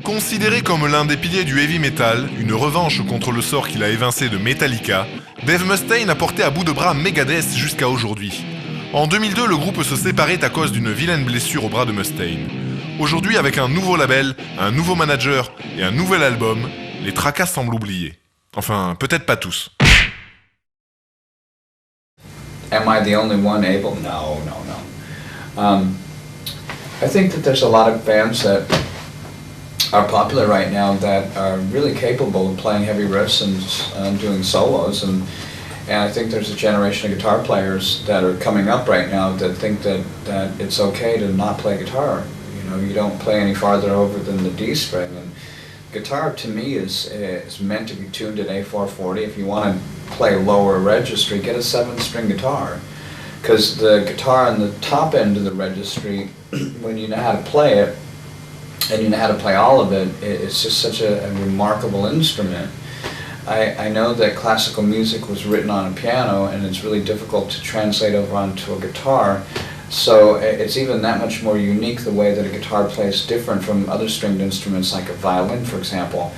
Considéré comme l'un des piliers du heavy metal, une revanche contre le sort qu'il a évincé de Metallica, Dave Mustaine a porté à bout de bras Megadeth jusqu'à aujourd'hui. En 2002, le groupe se séparait à cause d'une vilaine blessure au bras de Mustaine. Aujourd'hui, avec un nouveau label, un nouveau manager et un nouvel album, les tracas semblent oubliés. Enfin, peut-être pas tous. Am I the only one able? No. I think that there's a lot of bands that are popular right now that are really capable of playing heavy riffs and doing solos, and I think there's a generation of guitar players that are coming up right now that think that it's okay to not play guitar. You know, you don't play any farther over than the D string, and guitar to me is meant to be tuned at A440. If you want to play lower registry, get a 7-string guitar, because the guitar on the top end of the registry, when you know how to play it, and you know how to play all of it, it's just such a remarkable instrument. I know that classical music was written on a piano, and it's really difficult to translate over onto a guitar, so it's even that much more unique the way that a guitar plays different from other stringed instruments like a violin, for example.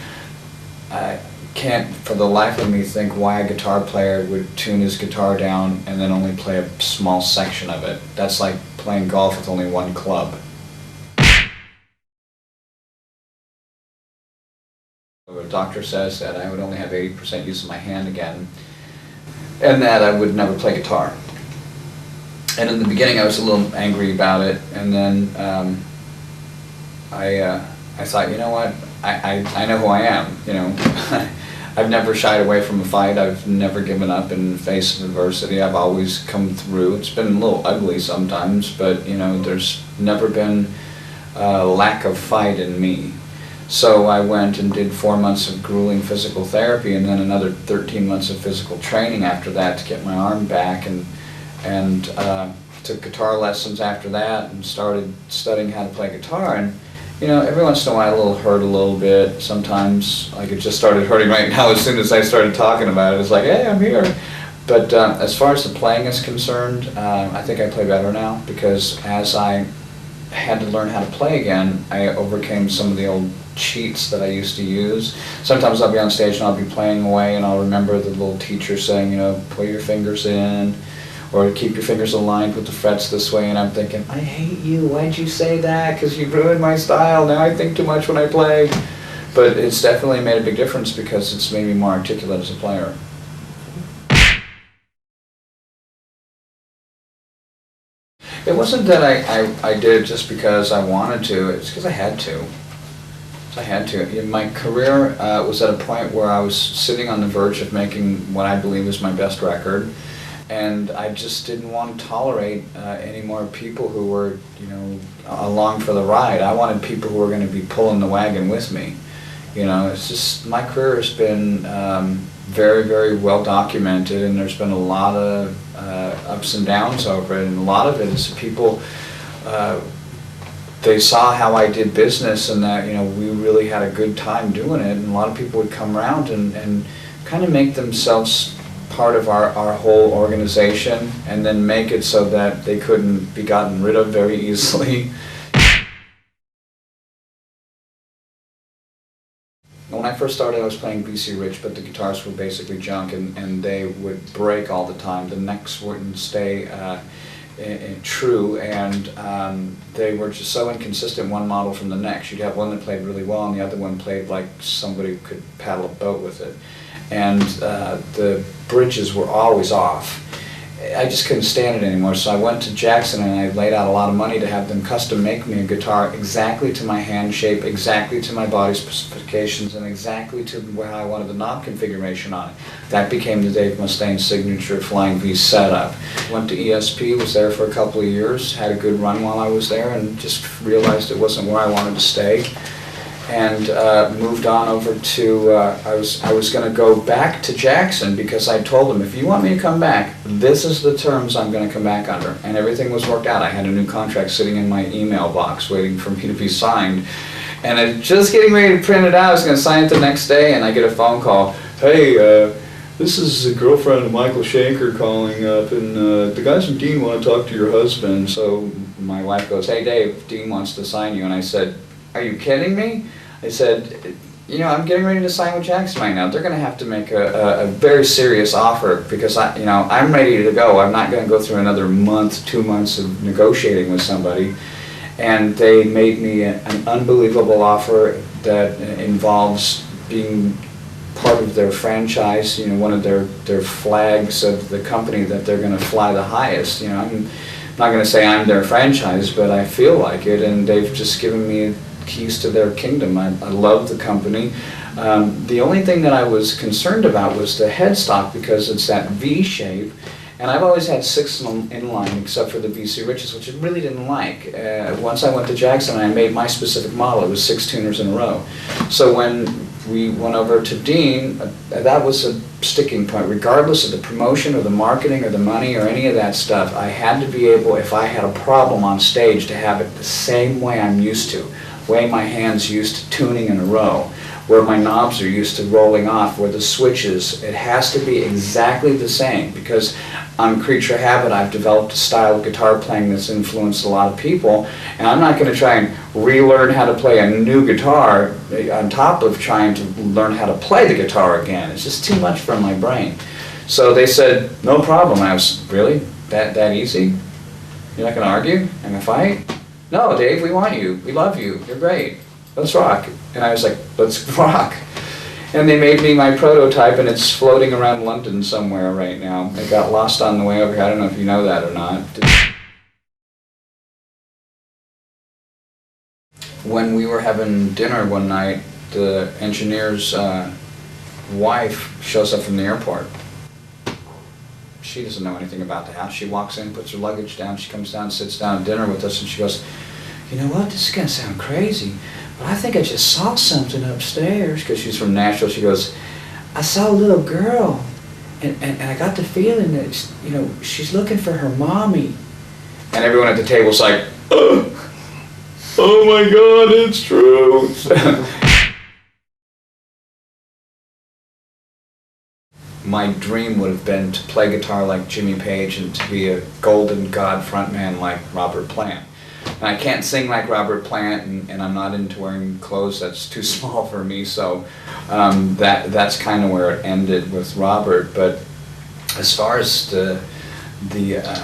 I can't for the life of me think why a guitar player would tune his guitar down and then only play a small section of it. That's like playing golf with only one club. A doctor says that I would only have 80% use of my hand again, and that I would never play guitar. And in the beginning I was a little angry about it, and then I thought, you know what, I know who I am, you know. I've never shied away from a fight, I've never given up in the face of adversity, I've always come through. It's been a little ugly sometimes, but you know, there's never been a lack of fight in me. So I went and did 4 months of grueling physical therapy, and then another 13 months of physical training after that to get my arm back, and took guitar lessons after that and started studying how to play guitar. And you know, every once in a while it'll hurt a little bit. Sometimes, like it just started hurting right now as soon as I started talking about it. It's like, hey, I'm here. But as far as the playing is concerned, I think I play better now, because as I had to learn how to play again, I overcame some of the old cheats that I used to use. Sometimes I'll be on stage and I'll be playing away, and I'll remember the little teacher saying, you know, put your fingers in, or keep your fingers aligned with the frets this way, and I'm thinking, I hate you, why'd you say that? Because you ruined my style, now I think too much when I play. But it's definitely made a big difference because it's made me more articulate as a player. It wasn't that I did it just because I wanted to, it's because I had to. I had to. My career was at a point where I was sitting on the verge of making what I believe is my best record, and I just didn't want to tolerate any more people who were, you know, along for the ride. I wanted people who were going to be pulling the wagon with me. You know, it's just, my career has been very, very well documented, and there's been a lot of ups and downs over it, and a lot of it is people they saw how I did business, and that, you know, we really had a good time doing it, and a lot of people would come around and kind of make themselves part of our whole organization, and then make it so that they couldn't be gotten rid of very easily. When I first started, I was playing BC Rich, but the guitars were basically junk, and they would break all the time. The necks wouldn't stay true, and they were just so inconsistent, one model from the next. You'd have one that played really well, and the other one played like somebody could paddle a boat with it. And the bridges were always off. I just couldn't stand it anymore, so I went to Jackson and I laid out a lot of money to have them custom make me a guitar exactly to my hand shape, exactly to my body specifications, and exactly to where I wanted the knob configuration on it. That became the Dave Mustaine signature Flying V setup. Went to ESP, was there for a couple of years, had a good run while I was there, and just realized it wasn't where I wanted to stay. And moved on over to, I was going to go back to Jackson, because I told them, if you want me to come back, this is the terms I'm going to come back under. And everything was worked out. I had a new contract sitting in my email box waiting for me to be signed. And I was just getting ready to print it out. I was going to sign it the next day, and I get a phone call. Hey, this is a girlfriend of Michael Shanker calling up, and the guys from Dean want to talk to your husband. So my wife goes, hey Dave, Dean wants to sign you. And I said, are you kidding me? I said, you know, I'm getting ready to sign with Jackson right now. They're going to have to make a very serious offer because I'm ready to go. I'm not going to go through another month, 2 months of negotiating with somebody. And they made me an unbelievable offer that involves being part of their franchise, you know, one of their flags of the company that they're going to fly the highest. You know, I'm not going to say I'm their franchise, but I feel like it, and they've just given me keys to their kingdom. I love the company. The only thing that I was concerned about was the headstock because it's that V shape. And I've always had 6 inline, except for the BC Riches, which I really didn't like. Once I went to Jackson and I made my specific model, it was 6 tuners in a row. So when we went over to Dean, that was a sticking point. Regardless of the promotion or the marketing or the money or any of that stuff, I had to be able, if I had a problem on stage, to have it the same way I'm used to. Way my hands used to tuning in a row, where my knobs are used to rolling off, where the switches, it has to be exactly the same, because on Creature Habit I've developed a style of guitar playing that's influenced a lot of people, and I'm not going to try and relearn how to play a new guitar on top of trying to learn how to play the guitar again. It's just too much for my brain. So they said, no problem. I was, really? That easy? You're not going to argue? And a fight? No, Dave, we want you. We love you. You're great. Let's rock. And I was like, let's rock. And they made me my prototype, and it's floating around London somewhere right now. It got lost on the way over here. I don't know if you know that or not. When we were having dinner one night, the engineer's wife shows up from the airport. She doesn't know anything about the house. She walks in, puts her luggage down, she comes down, sits down at dinner with us, and she goes, you know what, this is going to sound crazy, but I think I just saw something upstairs, because she's from Nashville. She goes, I saw a little girl, and I got the feeling that, you know, she's looking for her mommy. And everyone at the table's like, oh my God, it's true. My dream would have been to play guitar like Jimmy Page and to be a golden god frontman like Robert Plant. And I can't sing like Robert Plant, and I'm not into wearing clothes that's too small for me, so that's kind of where it ended with Robert. But as far as the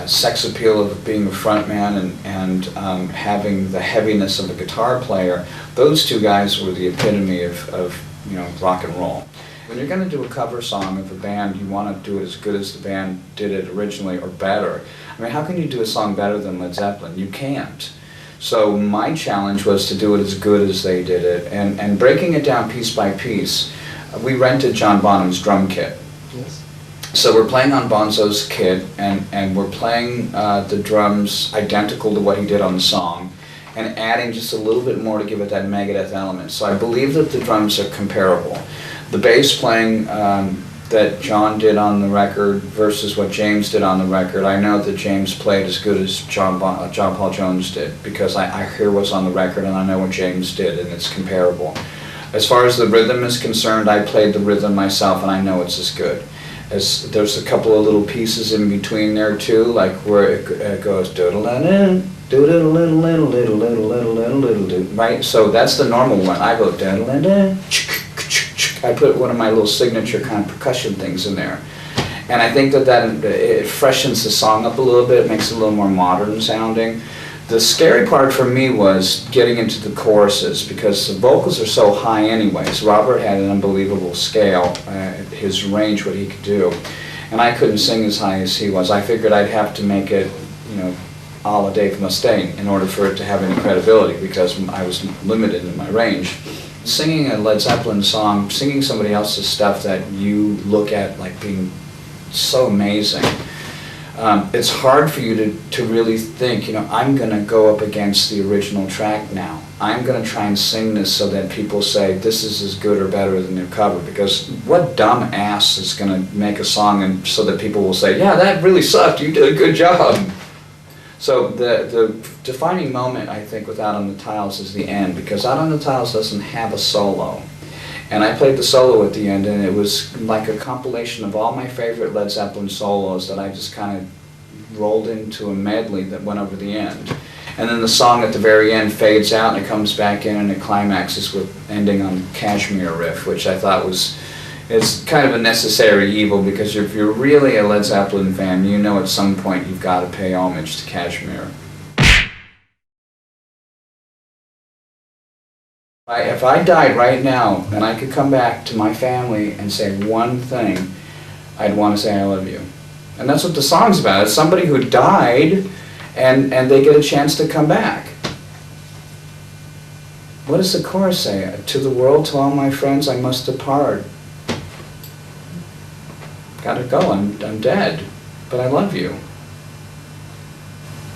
sex appeal of being a frontman and having the heaviness of a guitar player, those two guys were the epitome of you know, rock and roll. When you're going to do a cover song of a band, you want to do it as good as the band did it originally or better. I mean, how can you do a song better than Led Zeppelin? You can't. So my challenge was to do it as good as they did it, and breaking it down piece by piece. We rented John Bonham's drum kit. Yes. So we're playing on Bonzo's kit, and we're playing the drums identical to what he did on the song, and adding just a little bit more to give it that Megadeth element. So I believe that the drums are comparable. The bass playing that John did on the record versus what James did on the record, I know that James played as good as John Paul Jones did, because I hear what's on the record and I know what James did, and it's comparable. As far as the rhythm is concerned, I played the rhythm myself and I know it's as good. As there's a couple of little pieces in between there too, like where it goes do-da-da-da, do-da-da-da-da-da-da-da-da-da-da-da, right? So that's the normal one. I go da-da-da-da. I put one of my little signature kind of percussion things in there. And I think that it freshens the song up a little bit, makes it a little more modern sounding. The scary part for me was getting into the choruses, because the vocals are so high anyways. Robert had an unbelievable scale, his range, what he could do. And I couldn't sing as high as he was. I figured I'd have to make it, you know, a la Dave Mustaine in order for it to have any credibility, because I was limited in my range. Singing a Led Zeppelin song, singing somebody else's stuff that you look at like being so amazing, it's hard for you to really think, you know, I'm going to go up against the original track now. I'm going to try and sing this so that people say this is as good or better than their cover, because what dumb ass is going to make a song and so that people will say, yeah, that really sucked, you did a good job. So the defining moment, I think, with Out on the Tiles is the end, because Out on the Tiles doesn't have a solo. And I played the solo at the end, and it was like a compilation of all my favorite Led Zeppelin solos that I just kind of rolled into a medley that went over the end. and then the song at the very end fades out and it comes back in and it climaxes with ending on Kashmir riff, which I thought was, it's kind of a necessary evil, because if you're really a Led Zeppelin fan, you know at some point you've got to pay homage to Kashmir. If I died right now and I could come back to my family and say one thing, I'd want to say I love you. And that's what the song's about. It's somebody who died and they get a chance to come back. What does the chorus say? To the world, to all my friends, I must depart. Gotta go, I'm dead, but I love you.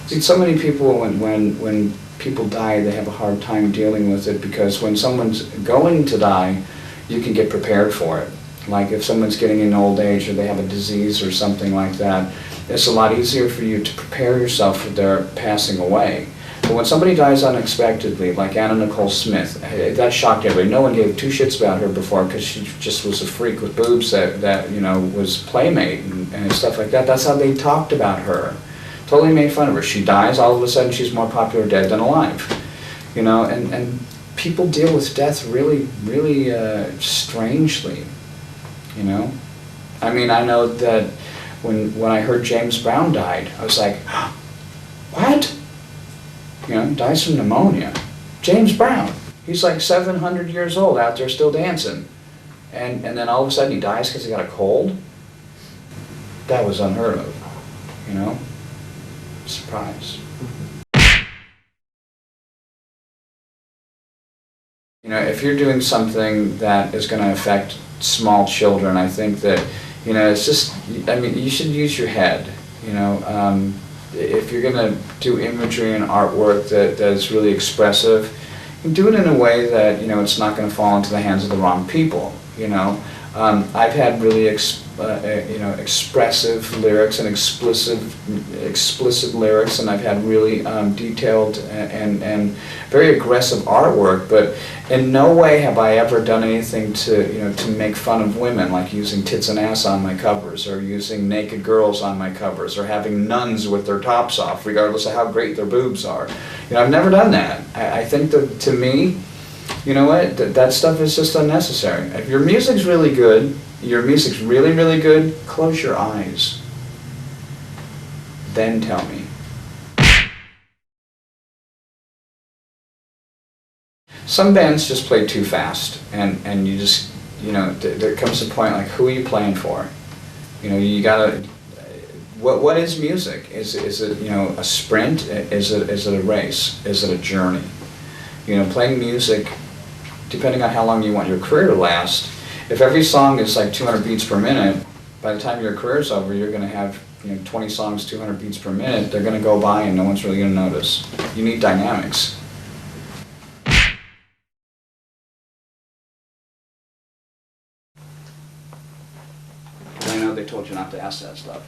See, so many people, when people die, they have a hard time dealing with it, because when someone's going to die, you can get prepared for it. Like if someone's getting in old age or they have a disease or something like that, it's a lot easier for you to prepare yourself for their passing away. But when somebody dies unexpectedly, like Anna Nicole Smith, that shocked everybody. No one gave two shits about her before, because she just was a freak with boobs that you know, was Playmate and stuff like that. That's how they talked about her. Totally made fun of her. She dies, all of a sudden she's more popular dead than alive. You know, and people deal with death really, really strangely. You know? I mean, I know that when I heard James Brown died, I was like, what? You know, dies from pneumonia. James Brown. He's like 700 years old out there still dancing. And then all of a sudden he dies because he got a cold? That was unheard of, you know? Surprise. You know, if you're doing something that is going to affect small children, I think that, you know, it's just, I mean, you should use your head, you know. If you're going to do imagery and artwork that is really expressive, do it in a way that, you know, it's not going to fall into the hands of the wrong people, you know. I've had really you know, expressive lyrics and explicit lyrics, and I've had really detailed and very aggressive artwork, but in no way have I ever done anything to, you know, to make fun of women, like using tits and ass on my covers, or using naked girls on my covers, or having nuns with their tops off, regardless of how great their boobs are. You know, I've never done that. I think that, to me, you know what, that stuff is just unnecessary. If your music's really good, your music's really, really good, close your eyes. Then tell me. Some bands just play too fast, and you just, you know, there comes a point like, who are you playing for? You know, you gotta, what is music? Is it, you know, a sprint? Is it a race? Is it a journey? You know, playing music, depending on how long you want your career to last, if every song is like 200 beats per minute, by the time your career's over, you're going to have, you know, 20 songs, 200 beats per minute. They're going to go by and no one's really going to notice. You need dynamics. I know they told you not to ask that stuff.